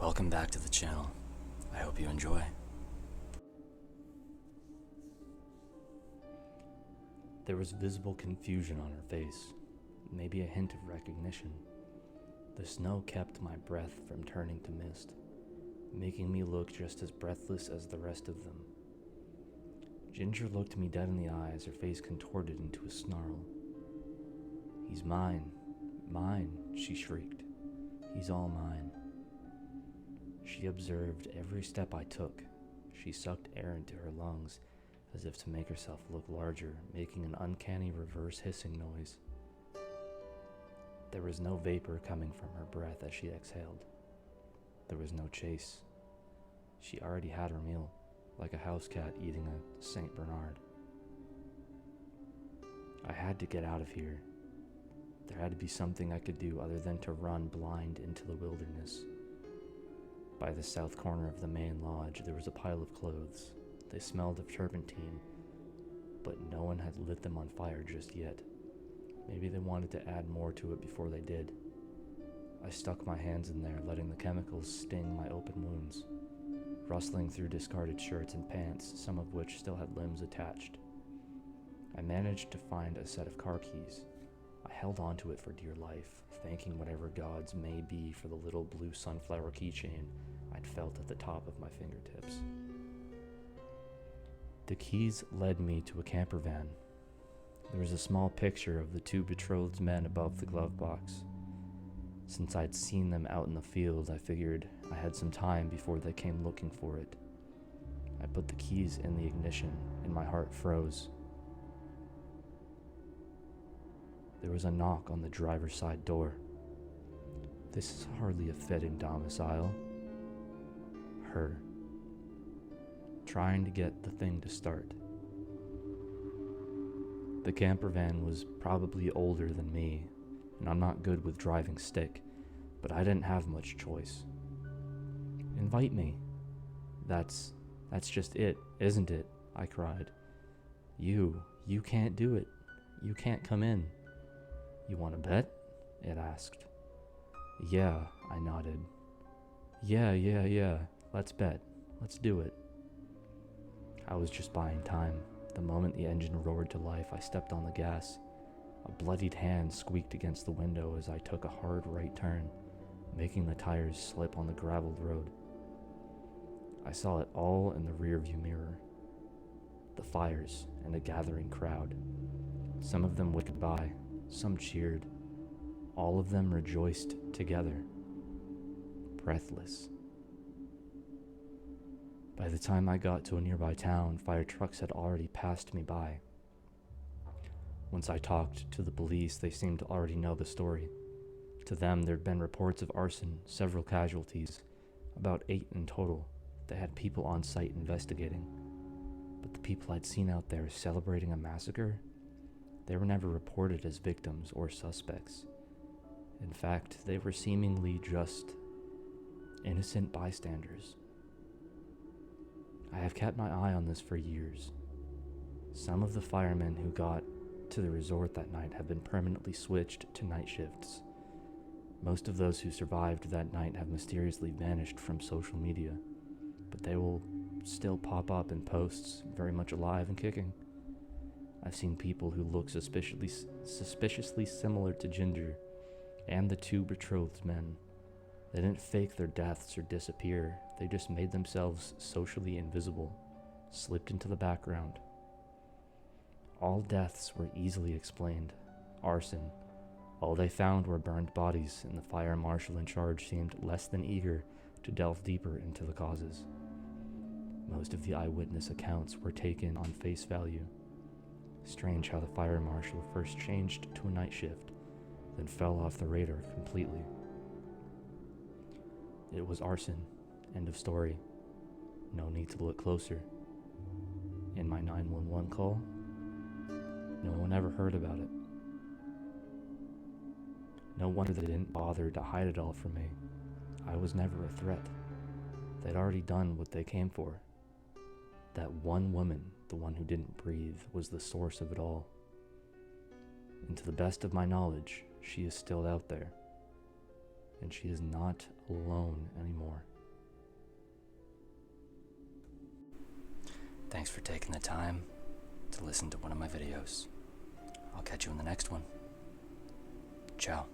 Welcome back to the channel. I hope you enjoy. There was visible confusion on her face, maybe a hint of recognition. The snow kept my breath from turning to mist, making me look just as breathless as the rest of them. Ginger looked me dead in the eye as her face contorted into a snarl. "He's mine, mine," she shrieked. "He's all mine." She observed every step I took. She sucked air into her lungs as if to make herself look larger, making an uncanny reverse hissing noise. There was no vapor coming from her breath as she exhaled. There was no chase. She already had her meal, like a house cat eating a Saint Bernard. I had to get out of here. There had to be something I could do other than to run blind into the wilderness. By the south corner of the main lodge, there was a pile of clothes. They smelled of turpentine, but no one had lit them on fire just yet. Maybe they wanted to add more to it before they did. I stuck my hands in there, letting the chemicals sting my open wounds, rustling through discarded shirts and pants, some of which still had limbs attached. I managed to find a set of car keys. I held onto it for dear life, thanking whatever gods may be for the little blue sunflower keychain I'd felt at the top of my fingertips. The keys led me to a camper van. There was a small picture of the two betrothed men above the glove box. Since I'd seen them out in the field, I figured I had some time before they came looking for it. I put the keys in the ignition, and my heart froze. There was a knock on the driver's side door. This is hardly a fitting domicile. Her. Trying to get the thing to start. The camper van was probably older than me, and I'm not good with driving stick, but I didn't have much choice. "Invite me." That's just it, isn't it?" I cried. You can't do it. You can't come in." "You want to bet?" it asked. "Yeah," I nodded. Yeah, let's bet. Let's do it." I was just buying time. The moment the engine roared to life, I stepped on the gas. A bloodied hand squeaked against the window as I took a hard right turn, making the tires slip on the graveled road. I saw it all in the rearview mirror. The fires and a gathering crowd. Some of them waved goodbye, some cheered. All of them rejoiced together, breathless. By the time I got to a nearby town, fire trucks had already passed me by. Once I talked to the police, they seemed to already know the story. To them, there'd been reports of arson, several casualties, about 8 in total. They had people on site investigating. But the people I'd seen out there celebrating a massacre, they were never reported as victims or suspects. In fact, they were seemingly just innocent bystanders. I have kept my eye on this for years. Some of the firemen who got to the resort that night have been permanently switched to night shifts. Most of those who survived that night have mysteriously vanished from social media, but they will still pop up in posts, very much alive and kicking. I've seen people who look suspiciously similar to Ginger and the two betrothed men. They didn't fake their deaths or disappear. They just made themselves socially invisible, slipped into the background. All deaths were easily explained. Arson. All they found were burned bodies, and the fire marshal in charge seemed less than eager to delve deeper into the causes. Most of the eyewitness accounts were taken on face value. Strange how the fire marshal first changed to a night shift, then fell off the radar completely. It was arson. End of story. No need to look closer. In my 911 call, no one ever heard about it. No wonder they didn't bother to hide it all from me. I was never a threat. They'd already done what they came for. That one woman, the one who didn't breathe, was the source of it all. And to the best of my knowledge, she is still out there. And she is not alone anymore. Thanks for taking the time to listen to one of my videos. I'll catch you in the next one. Ciao.